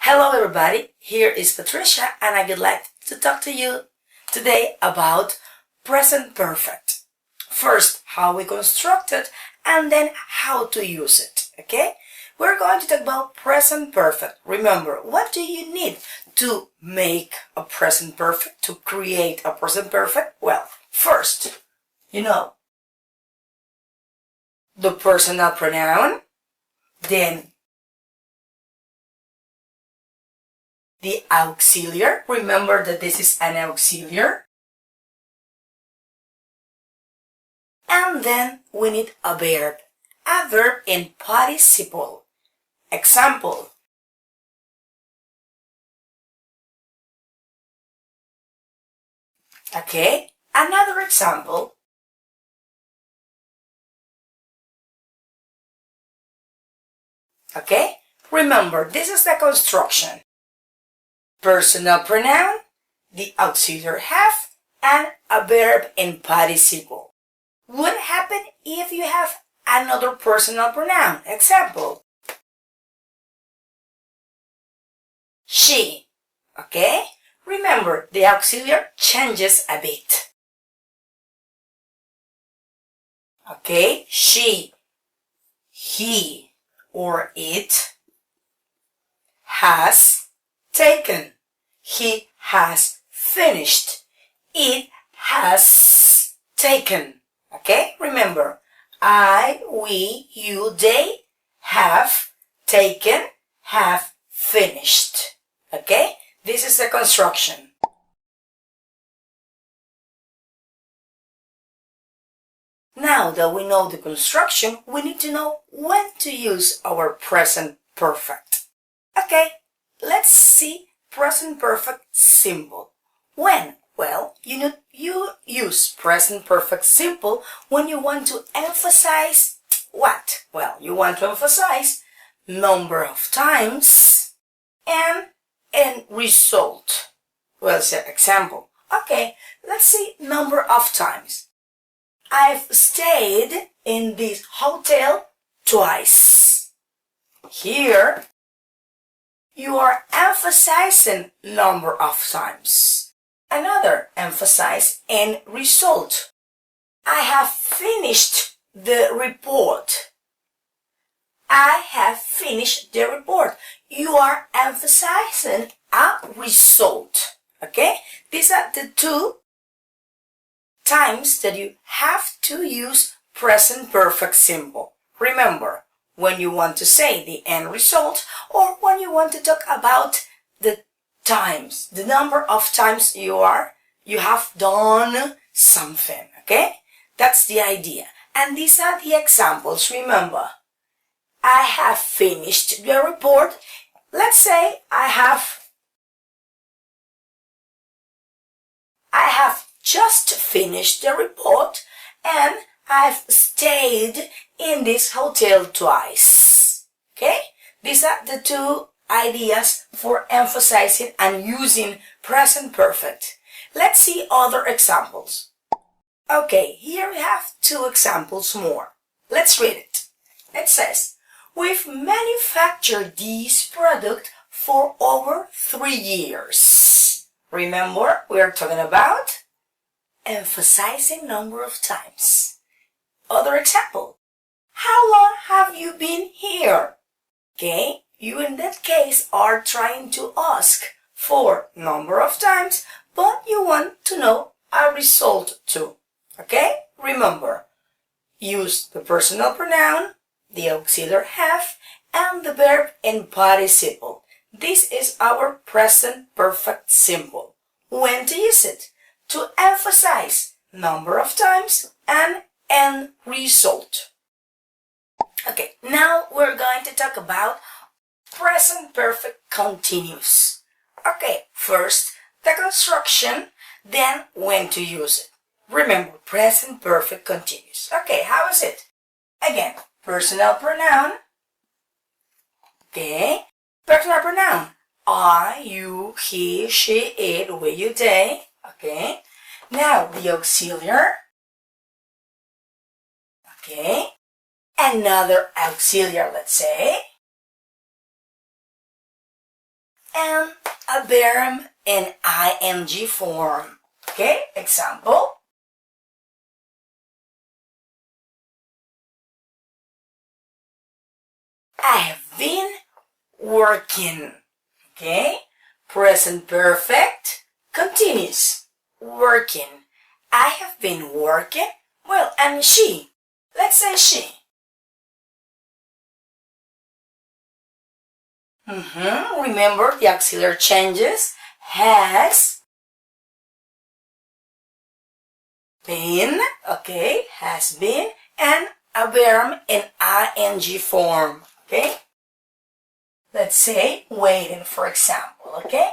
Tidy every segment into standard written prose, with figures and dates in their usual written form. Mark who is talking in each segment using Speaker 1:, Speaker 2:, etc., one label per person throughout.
Speaker 1: Hello everybody, here is Patricia and I would like to talk to you today about present perfect. First, how we construct it and then how to use it, okay? We're going to talk about present perfect. Remember, what do you need to make a present perfect, to create a present perfect? Well, first, the personal pronoun, then the auxiliary. Remember that this is an auxiliary. And then we need a verb in participle. Example. Okay, another example. Okay, remember, this is the construction. Personal pronoun, the auxiliary have, and a verb in participle. What happen if you have another personal pronoun? Example. She. Okay? Remember, the auxiliary changes a bit. Okay? She, he, or it has taken. He has finished. It has taken. Okay? Remember, I, we, you, they have taken, have finished. Okay? This is the construction. Now that we know the construction, we need to know when to use our present perfect. Okay, let's see present perfect simple. When? Well, you use present perfect simple when you want to emphasize what? Well, you want to emphasize number of times and end result. Well, say example. Okay, let's see number of times. I've stayed in this hotel twice. Here, you are emphasizing number of times. Another emphasize end result. I have finished the report. I have finished the report. You are emphasizing a result. Okay? These are the two times that you have to use present perfect simple. Remember, when you want to say the end result or when you want to talk about the times, the number of times you have done something, okay? That's the idea. And these are the examples. Remember, I have finished the report. Let's say I have just finished the report and I've stayed in this hotel twice. Okay? These are the two ideas for emphasizing and using present perfect. Let's see other examples. Okay, here we have two examples more. Let's read it. It says, we've manufactured this product for over 3 years. Remember, we are talking about emphasizing number of times. Other example. How long have you been here? Okay, you in that case are trying to ask for number of times, but you want to know a result too. Okay, remember, use the personal pronoun, the auxiliary have, and the verb in participle. This is our present perfect simple. When to use it? To emphasize number of times and end result. Okay, now we're going to talk about present perfect continuous. Okay, first the construction, then when to use it. Remember, present perfect continuous. Okay, how is it? Again, personal pronoun. Okay, personal pronoun. I, you, he, she, it, we, you, they. Okay, now the auxiliary. Okay, another auxiliary, let's say. and a verb in ing form. Okay, example. I have been working. Okay, present perfect continuous. Working. I have been working. Well, and she. Let's say she. Remember the auxiliary changes. Has been, okay, has been, and a verb in ing form, okay? Let's say waiting, for example, okay?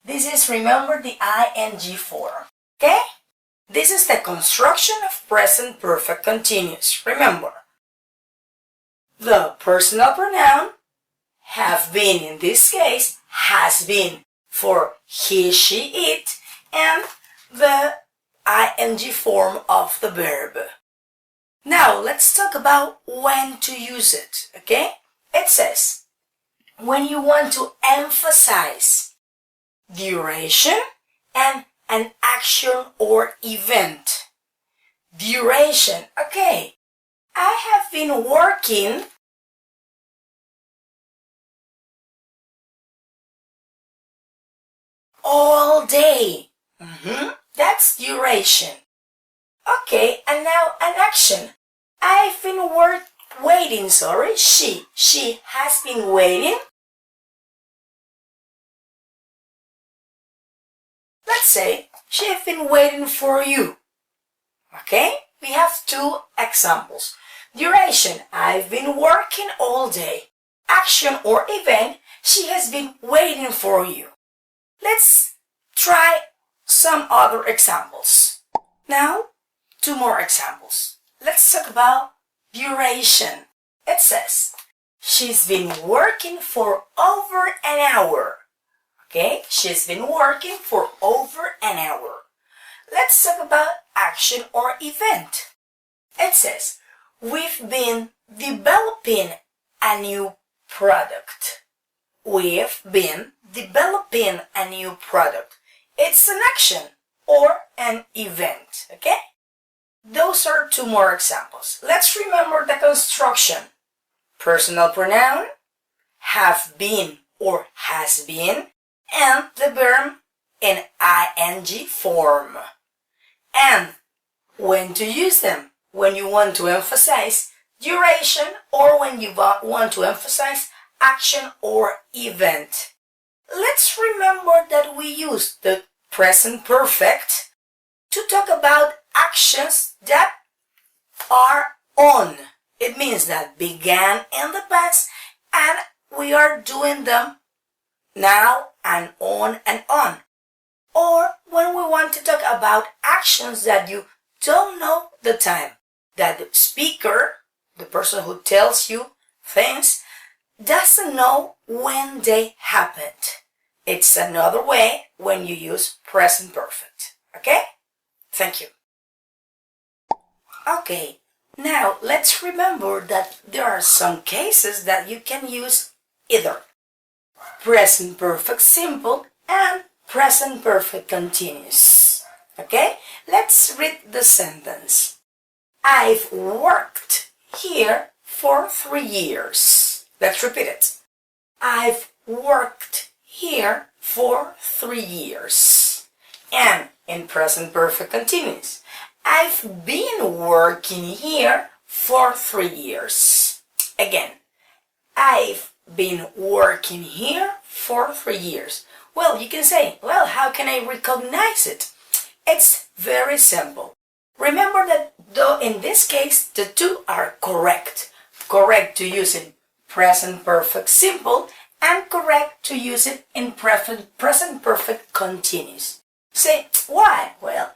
Speaker 1: This is, remember, the ing form, okay? This is the construction of present perfect continuous. Remember, the personal pronoun have been, in this case, has been for he, she, it, and the ing form of the verb. Now, let's talk about when to use it, okay? It says, when you want to emphasize duration and an action or event. Duration, okay. I have been working all day. That's duration. Okay, and now an action. I've been waiting, sorry. She has been waiting. Let's say she has been waiting for you. Okay, we have two examples. Duration, I've been working all day. Action or event, she has been waiting for you. Let's try some other examples. Now, two more examples. Let's talk about duration. It says, she's been working for over an hour. Okay, she's been working for over an hour. Let's talk about action or event. It says, we've been developing a new product. We've been developing a new product. It's an action or an event, okay? Those are two more examples. Let's remember the construction. Personal pronoun, have been or has been, and the verb in ing form. And when to use them? When you want to emphasize duration or when you want to emphasize action or event. Let's remember that we use the present perfect to talk about actions that are on. It means that began in the past and we are doing them now and on and on. Or when we want to talk about actions that you don't know the time, that the speaker, the person who tells you things, doesn't know when they happened. It's another way when you use present perfect. Okay? Thank you. Okay, now let's remember that there are some cases that you can use either present perfect simple and present perfect continuous. Okay? Let's read the sentence. I've worked here for 3 years. Let's repeat it. I've worked here for 3 years. And in present perfect continuous, I've been working here for 3 years. Again, I've been working here for 3 years. Well, you can say, well, how can I recognize it? It's very simple. Remember that though in this case, the two are correct. Correct to use in present perfect simple and correct to use it in present perfect continuous. Say, why? Well,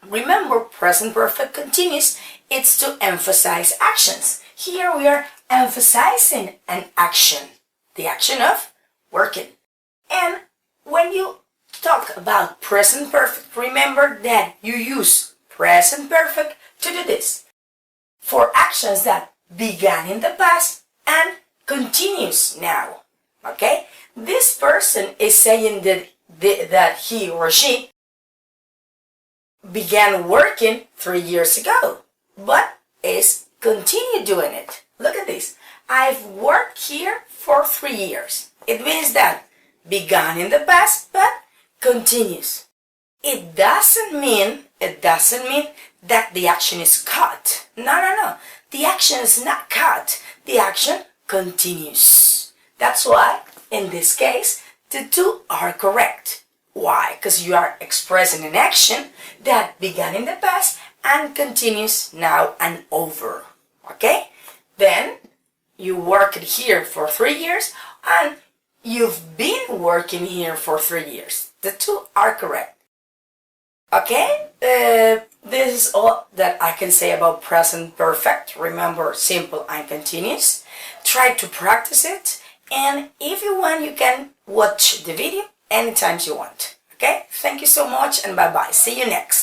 Speaker 1: remember present perfect continuous, it's to emphasize actions. Here we are emphasizing an action, the action of working. And when you talk about present perfect, remember that you use present perfect to do this. For actions that began in the past and continues now. Okay? This verse person is saying that he or she began working 3 years ago, but is continue doing it. Look at this. I've worked here for 3 years. It means that began in the past, but continues. It doesn't mean that the action is cut. No. The action is not cut. The action continues. That's why, in this case, the two are correct. Why? Because you are expressing an action that began in the past and continues now and over. Okay? Then, you worked here for 3 years and you've been working here for 3 years. The two are correct. Okay? This is all that I can say about present perfect. Remember, simple and continuous. Try to practice it. And if you want, you can watch the video anytime you want. Okay? Thank you so much and bye-bye. See you next.